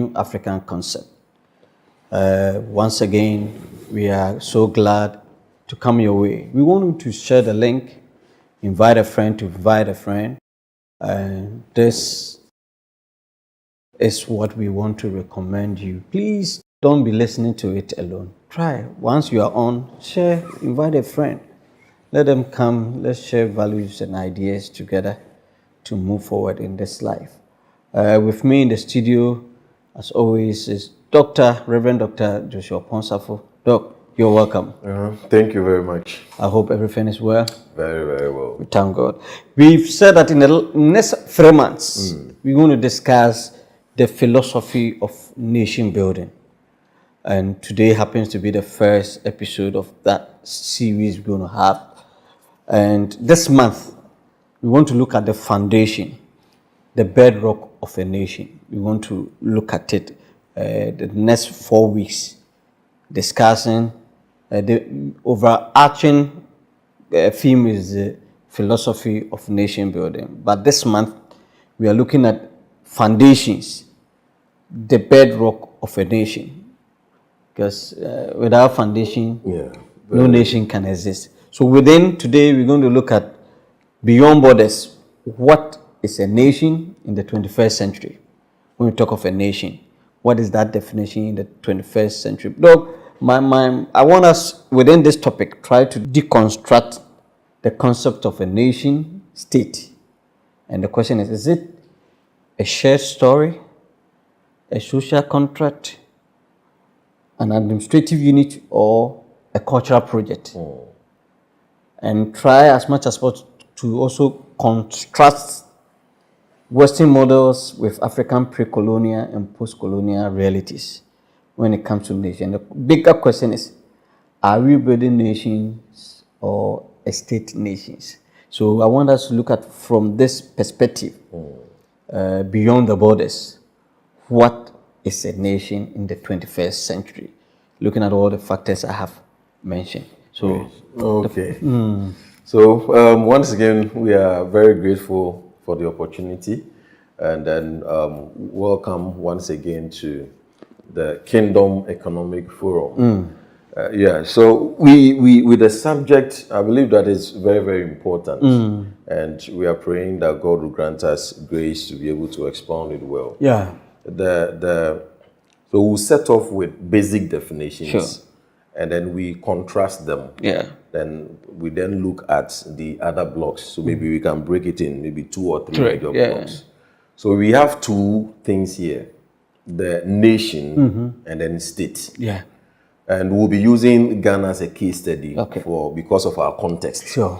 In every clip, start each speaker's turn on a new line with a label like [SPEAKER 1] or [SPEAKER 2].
[SPEAKER 1] new African concept. Once again, we are so glad to come your way. We want you to share the link, invite a friend to invite a friend. And this is what we want to recommend you. Please don't be listening to it alone. Try. Once you are on, share, invite a friend. Let them come. Let's share values and ideas together to move forward in this life. With me in the studio, as always, is Reverend Dr. Joshua Ponsafo. Doc, you're welcome.
[SPEAKER 2] Thank you very much.
[SPEAKER 1] I hope everything is well.
[SPEAKER 2] Very, very well.
[SPEAKER 1] We thank God. We've said that in the next 3 months, we're going to discuss the philosophy of nation building. And today happens to be the first episode of that series we're going to have. And this month, we want to look at the foundation, the bedrock of a nation. We want to look at it the next 4 weeks, discussing the overarching theme is the philosophy of nation building. But this month, we are looking at foundations, the bedrock of a nation. Because without foundation, no nation can exist. So today, we're going to look at beyond borders. What is a nation in the 21st century? When we talk of a nation, what is that definition in the 21st century? Look, I want us, within this topic, try to deconstruct the concept of a nation state. And the question is it a shared story, a social contract, an administrative unit, or a cultural project? And try as much as possible to also contrast Western models with African pre-colonial and post-colonial realities when it comes to nation. The bigger question is, are we building nations or state nations? So I want us to look at from this perspective, beyond the borders, what is a nation in the 21st century, looking at all the factors I have mentioned. So,
[SPEAKER 2] So once again, we are very grateful for the opportunity, and then welcome once again to the Kingdom Economic Forum. So we with the subject, I believe that is very, very important, and we are praying that God will grant us grace to be able to expound it well. So we'll set off with basic definitions, and then we contrast them. Then we look at the other blocks. So maybe we can break it in maybe 2 or 3 major blocks. So we have 2 things here: the nation and then state. And we'll be using Ghana as a case study because of our context. So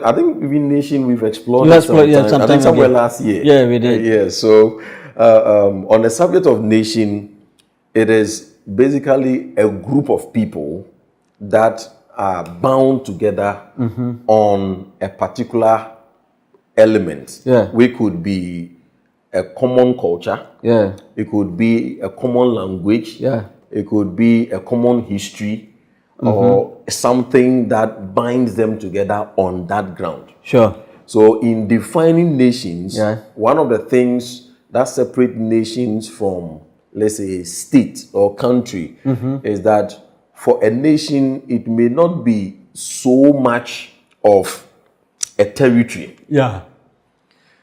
[SPEAKER 2] I think even nation we've explored it somewhere last year.
[SPEAKER 1] We did.
[SPEAKER 2] So on the subject of nation, it is basically a group of people that are bound together on a particular element. We could be a common culture. It could be a common language. It could be a common history, or something that binds them together on that ground. So in defining nations, one of the things that separate nations from, let's say, state or country is that for a nation, it may not be so much of a territory.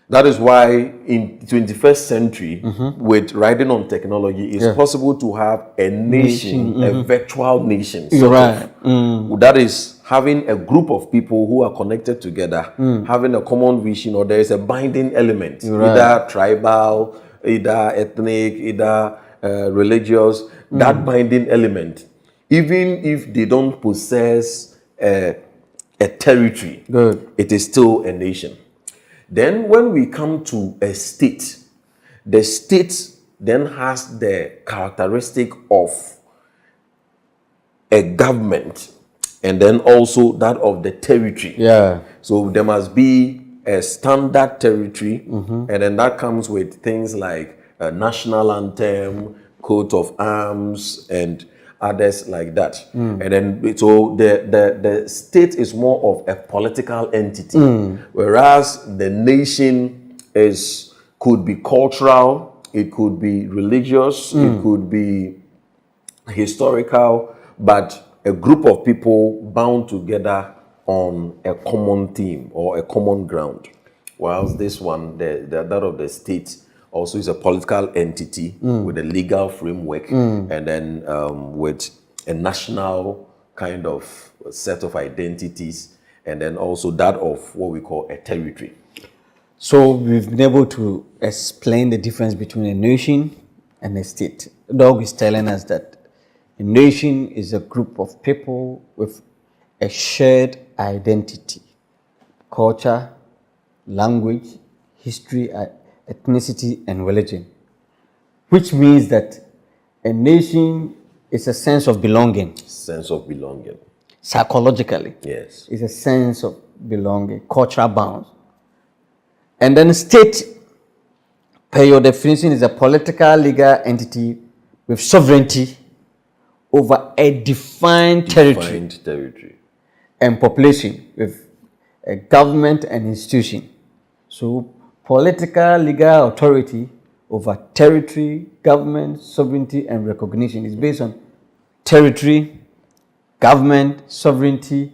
[SPEAKER 2] That is why in the 21st century, with riding on technology, it's possible to have a nation, a virtual nation. That is having a group of people who are connected together, having a common vision, or there is a binding element, either tribal, either ethnic, either religious, that binding element. Even if they don't possess a territory, it is still a nation. Then when we come to a state, the state then has the characteristic of a government, and then also that of the territory. So there must be a standard territory, and then that comes with things like a national anthem, coat of arms, and others like that. And then so the state is more of a political entity, whereas the nation could be cultural, it could be religious, it could be historical, but a group of people bound together on a common theme or a common ground. Whilst this one, that of the state, also is a political entity with a legal framework and then with a national kind of set of identities, and then also that of what we call a territory.
[SPEAKER 1] So we've been able to explain the difference between a nation and a state. Dog is telling us that a nation is a group of people with a shared identity, culture, language, history, ethnicity, and religion, which means that a nation is a sense of belonging.
[SPEAKER 2] Sense of belonging.
[SPEAKER 1] Psychologically,
[SPEAKER 2] Yes.
[SPEAKER 1] it's a sense of belonging, cultural bounds. And then state, per your definition, is a political legal entity with sovereignty over a defined territory and population with a government and institution. So political legal authority over territory, government, sovereignty, and recognition is based on territory, government, sovereignty,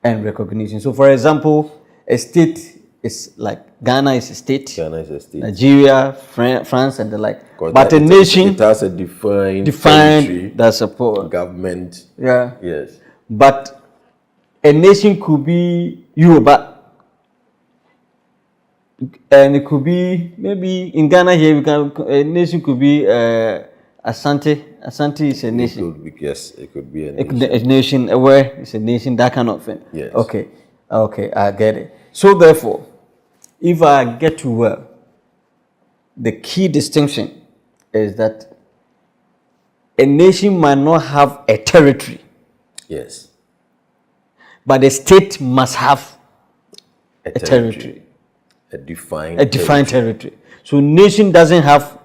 [SPEAKER 1] and recognition. So for example, a state is like Ghana is a state.
[SPEAKER 2] Ghana is a state.
[SPEAKER 1] Nigeria, France, and the like. But a nation,
[SPEAKER 2] it has a defined
[SPEAKER 1] territory, that's a
[SPEAKER 2] government.
[SPEAKER 1] Yeah.
[SPEAKER 2] Yes.
[SPEAKER 1] But a nation could be Yoruba, and it could be maybe in Ghana here. A nation could be Asante. Asante is a nation.
[SPEAKER 2] It could be, yes, it could be a nation.
[SPEAKER 1] A nation where it's a nation, that kind of thing.
[SPEAKER 2] Yes.
[SPEAKER 1] Okay, I get it. So therefore, if I get you well, the key distinction is that a nation might not have a territory.
[SPEAKER 2] Yes.
[SPEAKER 1] But a state must have a territory.
[SPEAKER 2] A defined
[SPEAKER 1] territory. So nation doesn't have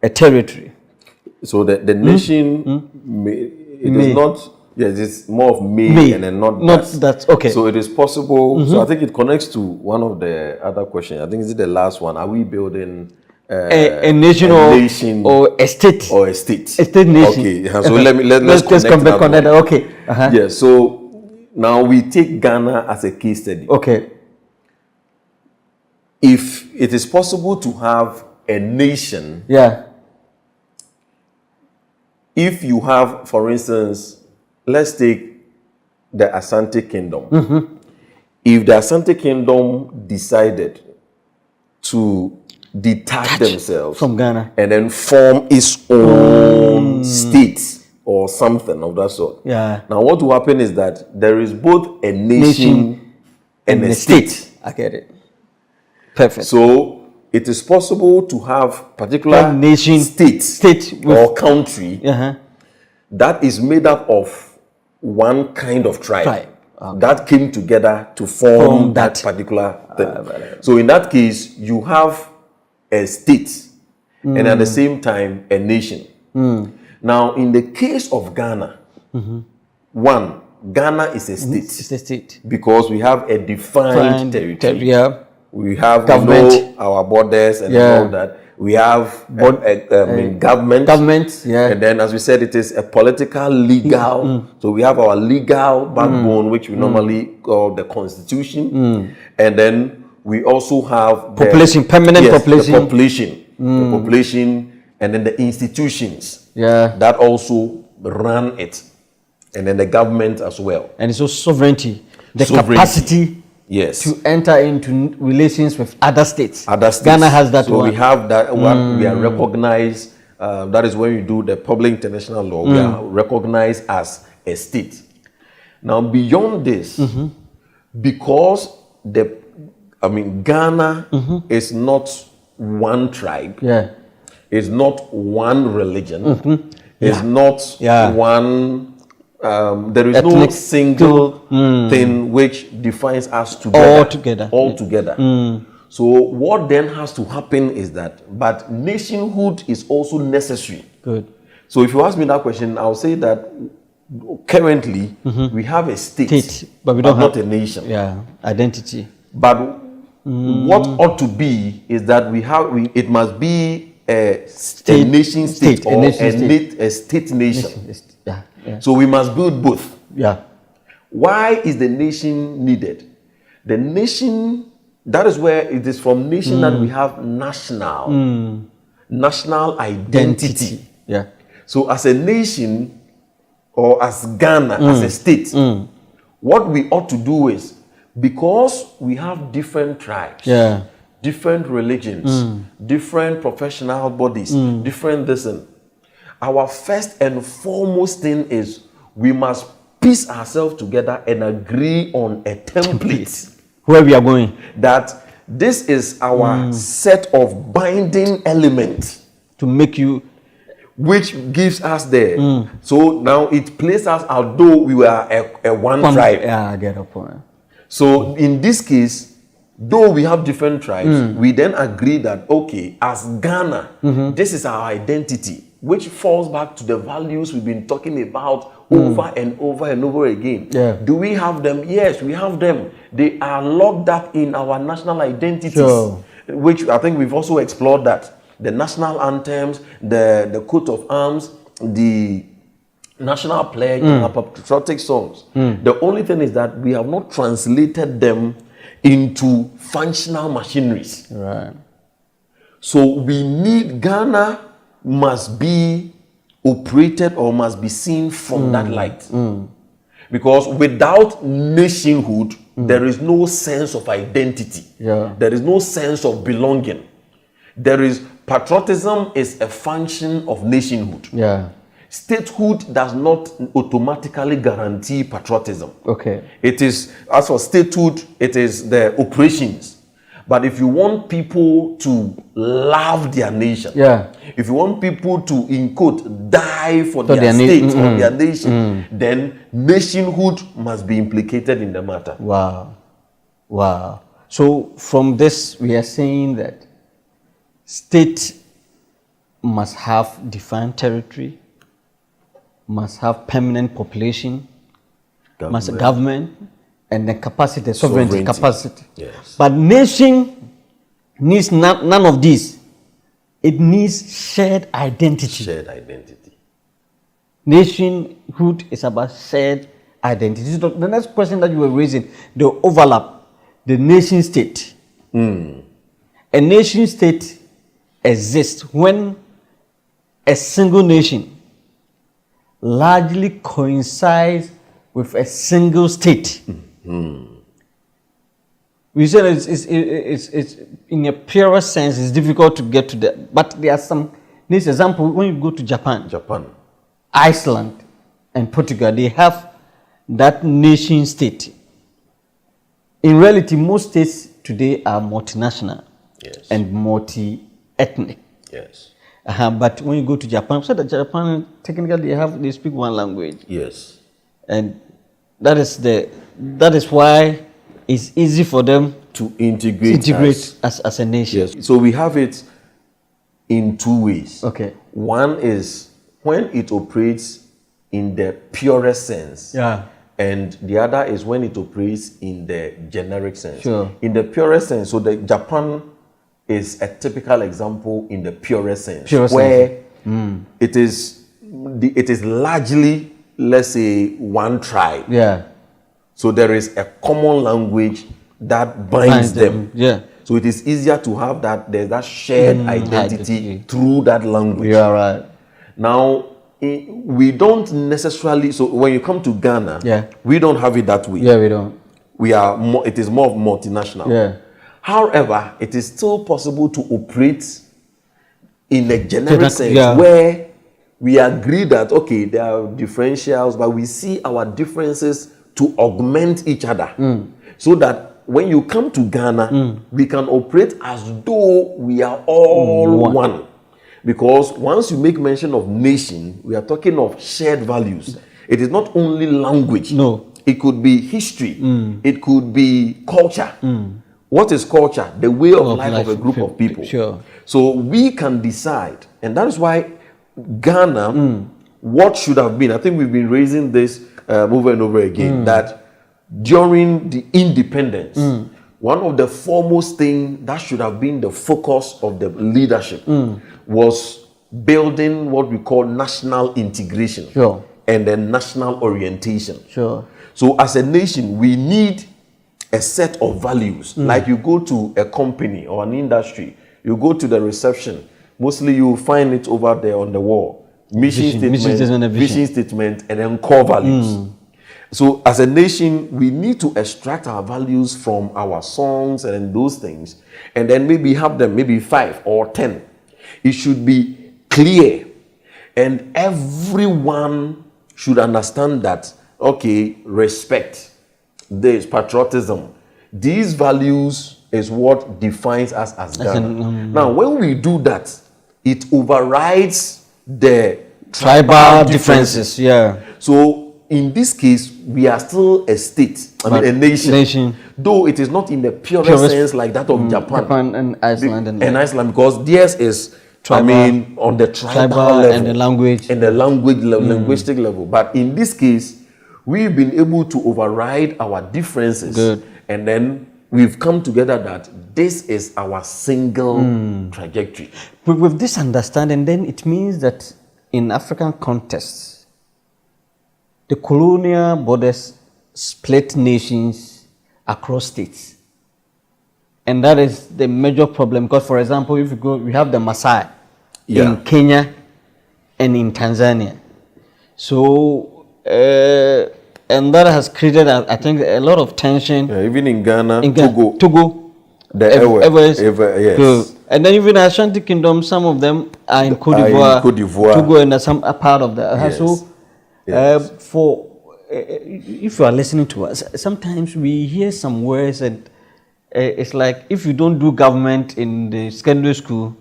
[SPEAKER 1] a territory.
[SPEAKER 2] So the nation, is not, yes, it's more of may and then not that.
[SPEAKER 1] Okay.
[SPEAKER 2] So it is possible, so I think it connects to one of the other questions. I think is it the last one. Are we building
[SPEAKER 1] a nation or a state?
[SPEAKER 2] Or a state.
[SPEAKER 1] A state nation.
[SPEAKER 2] Okay, so let's
[SPEAKER 1] come back on that. Okay.
[SPEAKER 2] Yeah, so now we take Ghana as a case study.
[SPEAKER 1] Okay.
[SPEAKER 2] If it is possible to have a nation, if you have, for instance, let's take the Asante Kingdom. If the Asante Kingdom decided to detach themselves
[SPEAKER 1] from Ghana
[SPEAKER 2] and then form its own state or something of that sort.
[SPEAKER 1] Yeah.
[SPEAKER 2] Now what will happen is that there is both a nation and a state.
[SPEAKER 1] I get it. Perfect.
[SPEAKER 2] So it is possible to have particular
[SPEAKER 1] nation,
[SPEAKER 2] state or country that is made up of one kind of tribe. That came together to form that particular thing. So in that case, you have a state and at the same time a nation. Now, in the case of Ghana, Ghana is a state.
[SPEAKER 1] It's a state.
[SPEAKER 2] Because we have a defined territory. We have our borders and all that. We have government.
[SPEAKER 1] And
[SPEAKER 2] then, as we said, it is a political, legal. So we have our legal backbone, which we normally call the constitution. And then we also have
[SPEAKER 1] population, permanent population.
[SPEAKER 2] The population, and then the institutions that also run it. And then the government as well.
[SPEAKER 1] And it's also sovereignty. The capacity to enter into relations with other states. Ghana has that one.
[SPEAKER 2] So we have that one. We are recognized. That is when you do the public international law. We are recognized as a state. Now beyond this, because Ghana is not one tribe. It's not one religion. It's not one. There is no single thing which defines us together. All together. So what then has to happen is that, but nationhood is also necessary.
[SPEAKER 1] Good.
[SPEAKER 2] So if you ask me that question, I'll say that currently we have a state,
[SPEAKER 1] but we don't have
[SPEAKER 2] not a nation.
[SPEAKER 1] Yeah, identity.
[SPEAKER 2] But what ought to be is that it must be a nation state or a state nation.
[SPEAKER 1] Yeah, yeah.
[SPEAKER 2] So we must build both.
[SPEAKER 1] Yeah.
[SPEAKER 2] Why is the nation needed? The nation, that is where it is from nation that we have national identity.
[SPEAKER 1] Yeah.
[SPEAKER 2] So as a nation, or as Ghana, as a state, what we ought to do is, because we have different tribes, different religions, different professional bodies, different this and our first and foremost thing is we must piece ourselves together and agree on a template
[SPEAKER 1] where we are going.
[SPEAKER 2] That this is our set of binding elements
[SPEAKER 1] to make you,
[SPEAKER 2] which gives us the so now it places us although we were a one tribe.
[SPEAKER 1] Yeah, I get a point.
[SPEAKER 2] So in this case, though we have different tribes, we then agree that okay, as Ghana, this is our identity, which falls back to the values we've been talking about over and over and over again.
[SPEAKER 1] Yeah.
[SPEAKER 2] Do we have them? Yes, we have them. They are locked up in our national identities, which I think we've also explored that. The national anthems, the coat of arms, the national pledge, and our patriotic songs. The only thing is that we have not translated them into functional machineries.
[SPEAKER 1] Right.
[SPEAKER 2] So we need, Ghana must be operated or must be seen from that light. Because without nationhood, there is no sense of identity.
[SPEAKER 1] Yeah.
[SPEAKER 2] There is no sense of belonging. There is patriotism is a function of nationhood.
[SPEAKER 1] Yeah.
[SPEAKER 2] Statehood does not automatically guarantee patriotism.
[SPEAKER 1] Okay.
[SPEAKER 2] It is, as for statehood, it is the operations. But if you want people to love their nation, if you want people to, in quote, die for their state or their nation, then nationhood must be implicated in the matter.
[SPEAKER 1] Wow. Wow. So from this, we are saying that state must have defined territory, must have permanent population, must have government, and the capacity, sovereignty capacity.
[SPEAKER 2] Yes.
[SPEAKER 1] But nation needs none of these. It needs shared identity.
[SPEAKER 2] Shared identity.
[SPEAKER 1] Nationhood is about shared identity. So the next question that you were raising, the overlap, the nation state. A nation state exists when a single nation largely coincides with a single state. We said it's in a purer sense, it's difficult to get to that. But there are some, this example, when you go to Japan, Iceland, and Portugal, they have that nation state. In reality, most states today are multinational and multi-ethnic.
[SPEAKER 2] Yes.
[SPEAKER 1] But when you go to Japan, so that Japan technically they speak one language.
[SPEAKER 2] Yes.
[SPEAKER 1] And that is why it's easy for them
[SPEAKER 2] to integrate
[SPEAKER 1] as a nation.
[SPEAKER 2] Yes. So we have it in two ways.
[SPEAKER 1] Okay.
[SPEAKER 2] One is when it operates in the purest sense.
[SPEAKER 1] Yeah.
[SPEAKER 2] And the other is when it operates in the generic sense.
[SPEAKER 1] Sure.
[SPEAKER 2] In the purest sense, so the Japan is a typical example in the purest sense, where it is largely, let's say, one tribe.
[SPEAKER 1] Yeah.
[SPEAKER 2] So there is a common language that binds them.
[SPEAKER 1] Yeah.
[SPEAKER 2] So it is easier to have that. There's that shared identity through that language.
[SPEAKER 1] Yeah, right.
[SPEAKER 2] Now, we don't necessarily. So when you come to Ghana, we don't have it that way.
[SPEAKER 1] Yeah, we don't.
[SPEAKER 2] We are more. It is more of multinational.
[SPEAKER 1] Yeah.
[SPEAKER 2] However, it is still possible to operate in a generic sense where we agree that, okay, there are differentials, but we see our differences to augment each other. So that when you come to Ghana, we can operate as though we are all one. Because once you make mention of nation, we are talking of shared values. It is not only language.
[SPEAKER 1] No.
[SPEAKER 2] It could be history. It could be culture. What is culture? The way of life of a group of people.
[SPEAKER 1] Sure.
[SPEAKER 2] So we can decide, and that is why Ghana, what should have been, I think we've been raising this over and over again, that during the independence, one of the foremost things that should have been the focus of the leadership was building what we call national integration
[SPEAKER 1] Sure.
[SPEAKER 2] and then national orientation.
[SPEAKER 1] Sure.
[SPEAKER 2] So as a nation, we need a set of values. Like you go to a company or an industry, you go to the reception, mostly you find it over there on the wall. Mission statement, and then core values. So as a nation, we need to extract our values from our songs and those things, and then maybe have them, maybe 5 or 10. It should be clear, and everyone should understand that, okay, respect, this patriotism, these values is what defines us as Ghana. Now, when we do that, it overrides the
[SPEAKER 1] Tribal differences. Yeah.
[SPEAKER 2] So in this case, we are still a state, a nation. Though it is not in the purest sense like that of Japan
[SPEAKER 1] and Iceland
[SPEAKER 2] and Iceland, because theirs is
[SPEAKER 1] tribal,
[SPEAKER 2] on the tribal level
[SPEAKER 1] and the language
[SPEAKER 2] linguistic level. But in this case, we've been able to override our differences.
[SPEAKER 1] Good.
[SPEAKER 2] And then we've come together that this is our single trajectory.
[SPEAKER 1] With this understanding, then it means that in African contexts, the colonial borders split nations across states. And that is the major problem. Because, for example, if you go, we have the Maasai in Kenya and in Tanzania. So, and that has created, I think, a lot of tension.
[SPEAKER 2] Yeah, even in Ghana,
[SPEAKER 1] Togo.
[SPEAKER 2] The yes.
[SPEAKER 1] Good. And then even Ashanti Kingdom, some of them are in Cote d'Ivoire, Togo, and some are part of that.
[SPEAKER 2] Yes.
[SPEAKER 1] So, if you are listening to us, sometimes we hear some words, and it's like if you don't do government in the secondary school,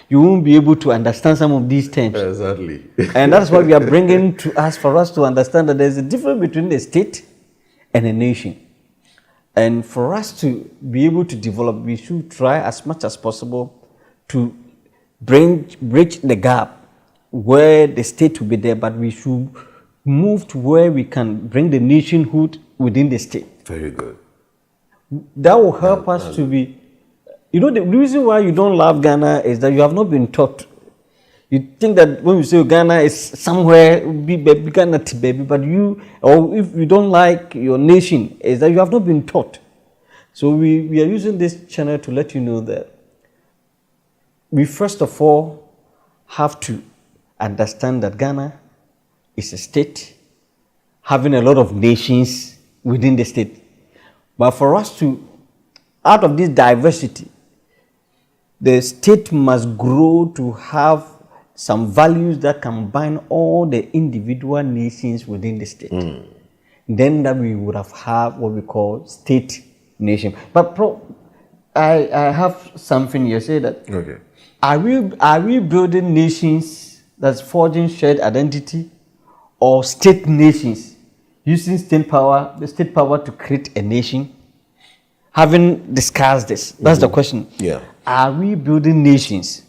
[SPEAKER 1] you won't be able to understand some of these terms.
[SPEAKER 2] Exactly.
[SPEAKER 1] And that's what we are bringing to us, for us to understand that there's a difference between a state and a nation. And for us to be able to develop, we should try as much as possible to bridge the gap where the state will be there, but we should move to where we can bring the nationhood within the state.
[SPEAKER 2] Very good.
[SPEAKER 1] That will help us to be, the reason why you don't love Ghana is that you have not been taught. You think that when you say Ghana is somewhere, Ghana, baby, but or if you don't like your nation, is that you have not been taught. So we are using this channel to let you know that we first of all have to understand that Ghana is a state having a lot of nations within the state. But for us to, out of this diversity, the state must grow to have some values that combine all the individual nations within the state. Then that we would have what we call state nation. But I have something here. Say that.
[SPEAKER 2] Okay.
[SPEAKER 1] Are we building nations that's forging shared identity, or state nations using the state power to create a nation? Having discussed this, that's the question.
[SPEAKER 2] Yeah.
[SPEAKER 1] Are we building nations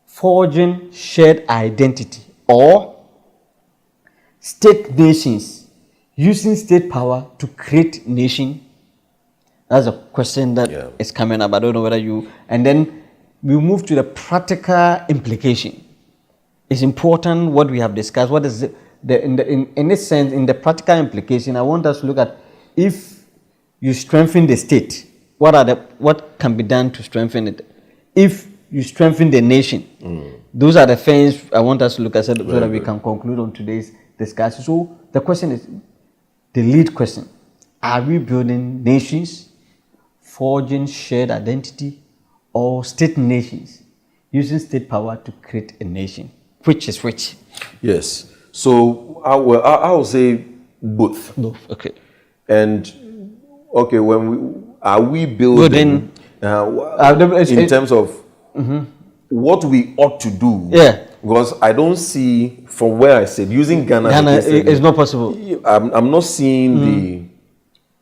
[SPEAKER 1] forging shared identity, or state nations using state power to create nation? That's a question that is coming up. I don't know whether you... And then we move to the practical implication. It's important what we have discussed. What is in this sense, in the practical implication, I want us to look at, if you strengthen the state, what can be done to strengthen it? If you strengthen the nation, those are the things I want us to look at so that we can conclude on today's discussion. So the question is, the lead question: are we building nations, forging shared identity, or state nations using state power to create a nation? Which is which?
[SPEAKER 2] Yes. So I will say both.
[SPEAKER 1] Both. Okay.
[SPEAKER 2] And okay, are we building in terms of what we ought to do?
[SPEAKER 1] Yeah.
[SPEAKER 2] Because I don't see, from where I said, using Ghana
[SPEAKER 1] is not possible.
[SPEAKER 2] I'm not seeing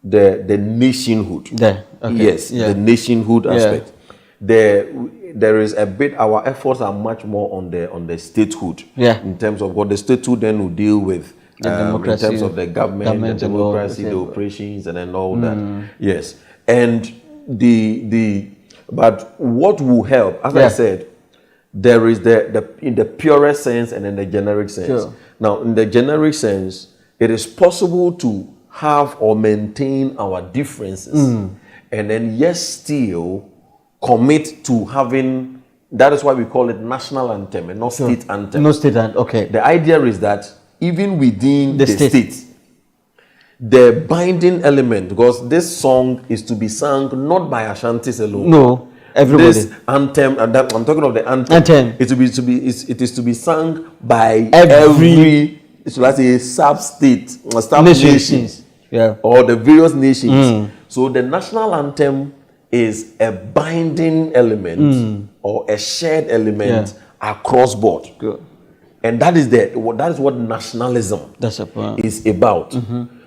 [SPEAKER 2] the nationhood.
[SPEAKER 1] There. Okay.
[SPEAKER 2] Yes, the nationhood aspect. There is a bit. Our efforts are much more on the statehood.
[SPEAKER 1] Yeah.
[SPEAKER 2] In terms of what the statehood then will deal with. In terms of the government, the democracy, the operations, and then all that. Yes. And but what will help, as I said, there is the in the purest sense and in the generic sense.
[SPEAKER 1] Sure.
[SPEAKER 2] Now, in the generic sense, it is possible to have or maintain our differences, and then yes, still commit to having. That is why we call it national anthem and not state anthem.
[SPEAKER 1] No state anthem. Okay.
[SPEAKER 2] The idea is that even within the state, the binding element, because this song is to be sung not by Ashantis alone.
[SPEAKER 1] No, everybody.
[SPEAKER 2] This anthem, and that, I'm talking of the anthem. It is to be sung by every so let's say sub-state or sub-nation, or the various nations. So the national anthem is a binding element or a shared element across board.
[SPEAKER 1] Good.
[SPEAKER 2] And that is what nationalism is about.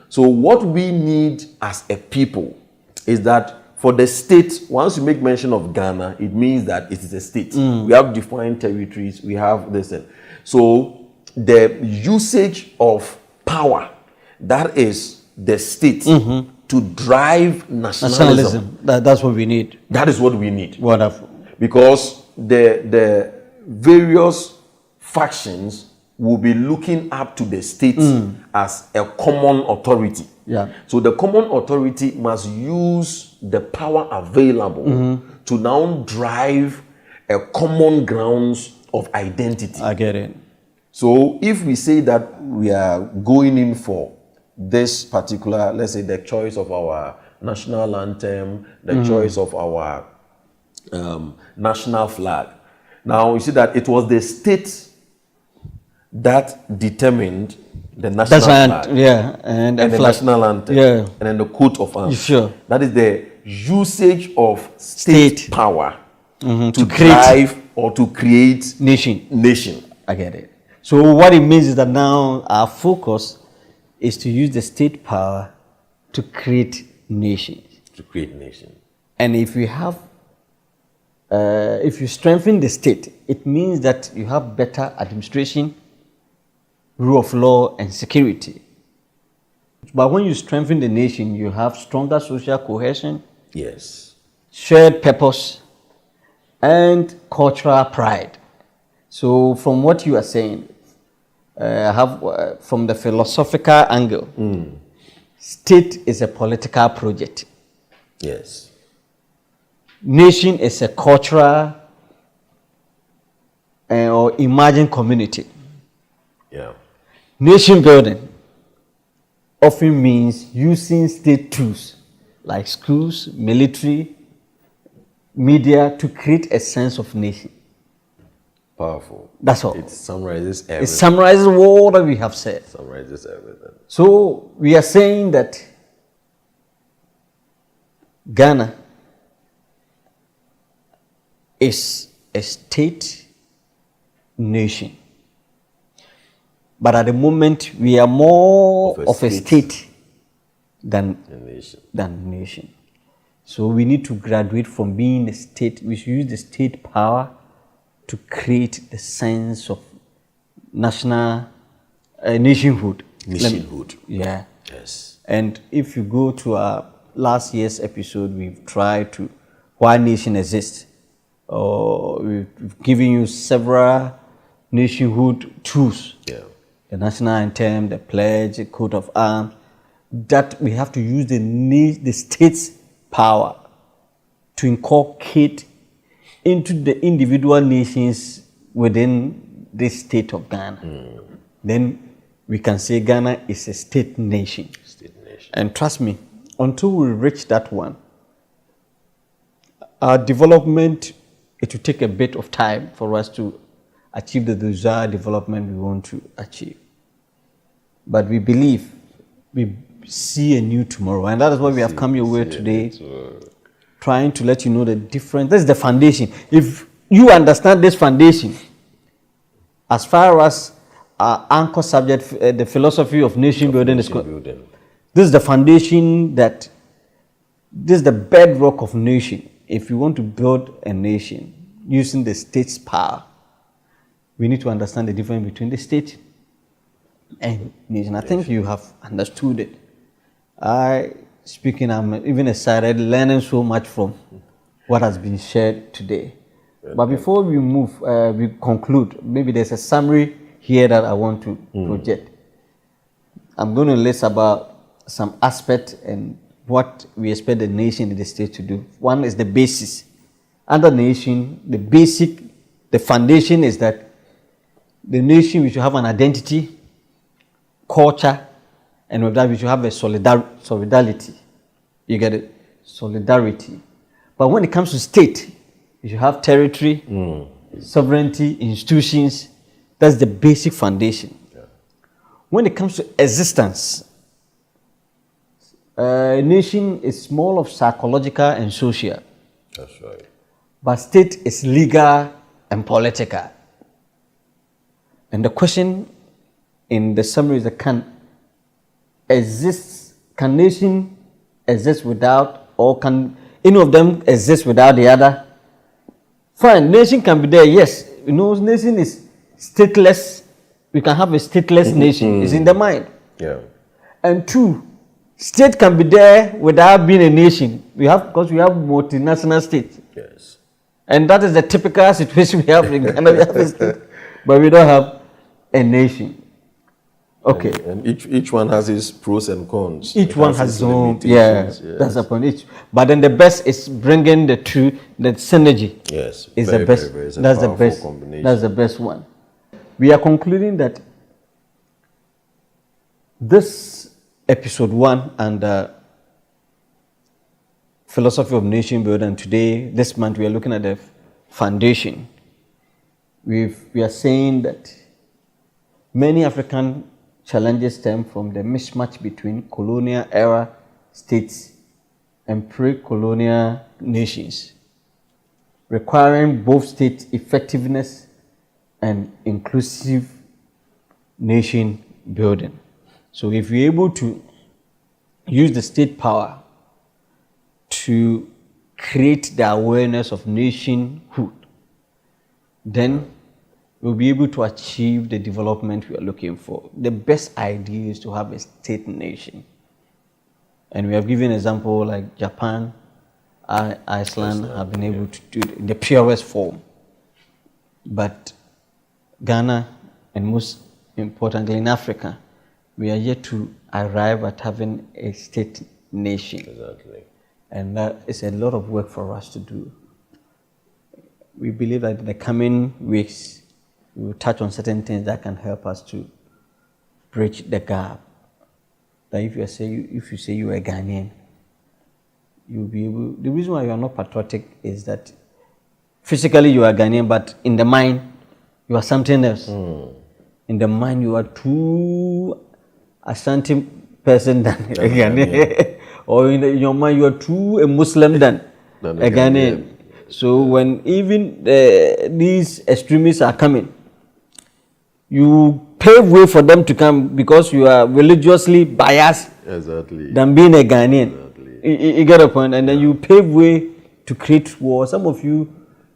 [SPEAKER 2] So what we need as a people is that for the state, once you make mention of Ghana, it means that it is a state. We have defined territories, we have this. So the usage of power, that is the state, to drive nationalism.
[SPEAKER 1] That's what we need.
[SPEAKER 2] That is what we need.
[SPEAKER 1] Wonderful.
[SPEAKER 2] Because the various factions will be looking up to the state as a common authority.
[SPEAKER 1] Yeah.
[SPEAKER 2] So the common authority must use the power available to now drive a common grounds of identity.
[SPEAKER 1] I get it.
[SPEAKER 2] So if we say that we are going in for this particular, let's say the choice of our national anthem, the choice of our national flag. Now you see that it was the state that determined the national flag,
[SPEAKER 1] and
[SPEAKER 2] the national anthem, and then the coat of arms.
[SPEAKER 1] Sure.
[SPEAKER 2] That is the usage of state power to
[SPEAKER 1] create
[SPEAKER 2] drive or to create
[SPEAKER 1] nation. I get it. So what it means is that now our focus is to use the state power to create nations. And if we have, if you strengthen the state, it means that you have better administration, rule of law, and security. But when you strengthen the nation, you have stronger social cohesion, shared purpose, and cultural pride. So from what you are saying, from the philosophical angle, state is a political project.
[SPEAKER 2] Yes.
[SPEAKER 1] Nation is a cultural or emerging community.
[SPEAKER 2] Yeah.
[SPEAKER 1] Nation building often means using state tools like schools, military, media to create a sense of nation.
[SPEAKER 2] Powerful.
[SPEAKER 1] That's all.
[SPEAKER 2] It summarizes everything.
[SPEAKER 1] It summarizes all that we have said.
[SPEAKER 2] Summarizes everything.
[SPEAKER 1] So we are saying that Ghana is a state nation. But at the moment, we are more of a state than a nation. So we need to graduate from being a state. We should use the state power to create the sense of national nationhood. Yeah.
[SPEAKER 2] Yes.
[SPEAKER 1] And if you go to our last year's episode, we've tried to why nation exists. We've given you several nationhood tools.
[SPEAKER 2] Yeah.
[SPEAKER 1] The national anthem, the pledge, the coat of arms, that we have to use the state's power to inculcate into the individual nations within this state of Ghana. Then we can say Ghana is a state nation. And trust me, until we reach that one, our development, it will take a bit of time for us to achieve the desired development we want to achieve. But we believe, we see a new tomorrow. And that is why we have come your way today, trying to let you know the difference. That's the foundation. If you understand this foundation, as far as our anchor subject, the philosophy of nation building is concerned, this is the foundation this is the bedrock of nation. If you want to build a nation using the state's power, we need to understand the difference between the state and nation. I think you have understood it. I speaking, I'm even excited, learning so much from what has been shared today. But before we move, we conclude, maybe there's a summary here that I want to project. I'm going to list about some aspects and what we expect the nation and the state to do. One is the basis. Under nation, the foundation is that the nation, we should have an identity, culture, and with that we should have a solidarity. You get it? Solidarity. But when it comes to state, you should have territory, sovereignty, institutions. That's the basic foundation. Yeah. When it comes to existence, a nation is more of psychological and social.
[SPEAKER 2] That's right.
[SPEAKER 1] But state is legal and political. And the question in the summary is that can nation exist without, or can any of them exist without the other? Fine, nation can be there, yes. You know, nation is stateless. We can have a stateless nation. It's in the mind.
[SPEAKER 2] Yeah.
[SPEAKER 1] And two, state can be there without being a nation. Because we have multinational states.
[SPEAKER 2] Yes.
[SPEAKER 1] And that is the typical situation we have in Ghana. We have a state, but we don't have a nation. Okay.
[SPEAKER 2] And each one has its pros and cons.
[SPEAKER 1] Each one has its own, yes. That's upon each. But then the best is bringing the synergy.
[SPEAKER 2] Yes.
[SPEAKER 1] Is the best. That's the best. That's the best one. We are concluding that this episode 1 and philosophy of nation building. Today, this month, we are looking at the foundation. We are saying that many African challenges stem from the mismatch between colonial era states and pre-colonial nations, requiring both state effectiveness and inclusive nation building. So if we're able to use the state power to create the awareness of nationhood, then we'll be able to achieve the development we are looking for. The best idea is to have a state nation. And we have given example like Japan, Iceland have been able to do it in the purest form. But Ghana, and most importantly in Africa, we are yet to arrive at having a state nation.
[SPEAKER 2] Exactly.
[SPEAKER 1] And that is a lot of work for us to do. We believe that in the coming weeks, we will touch on certain things that can help us to bridge the gap. That if you say you are a Ghanaian, you'll be able. The reason why you are not patriotic is that physically you are Ghanaian, but in the mind you are something else. In the mind you are too Ashanti person than a Ghanaian, or in your mind you are too a Muslim than a Ghanaian. So when even these extremists are coming, you pave way for them to come because you are religiously biased than being a Ghanaian. You get a point? And then you pave way to create war. Some of you,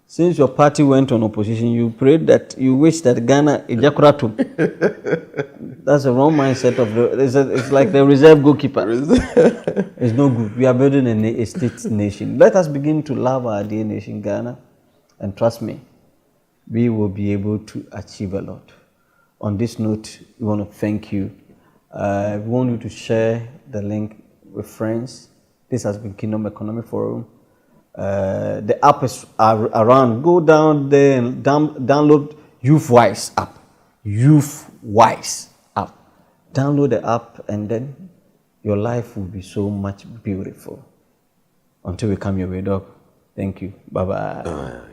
[SPEAKER 1] since your party went on opposition, you prayed that you wish that Ghana ejaculatum. That's the wrong mindset of it's like the reserve goalkeeper. It's no good. We are building a state nation. Let us begin to love our dear nation, Ghana, and trust me, we will be able to achieve a lot. On this note, we want to thank you. We want you to share the link with friends. This has been Kingdom Economic Forum. The app is around. Go down there and download YouthWise app. YouthWise app. Download the app and then your life will be so much beautiful. Until we come your way, Doc. Thank you. Bye-bye.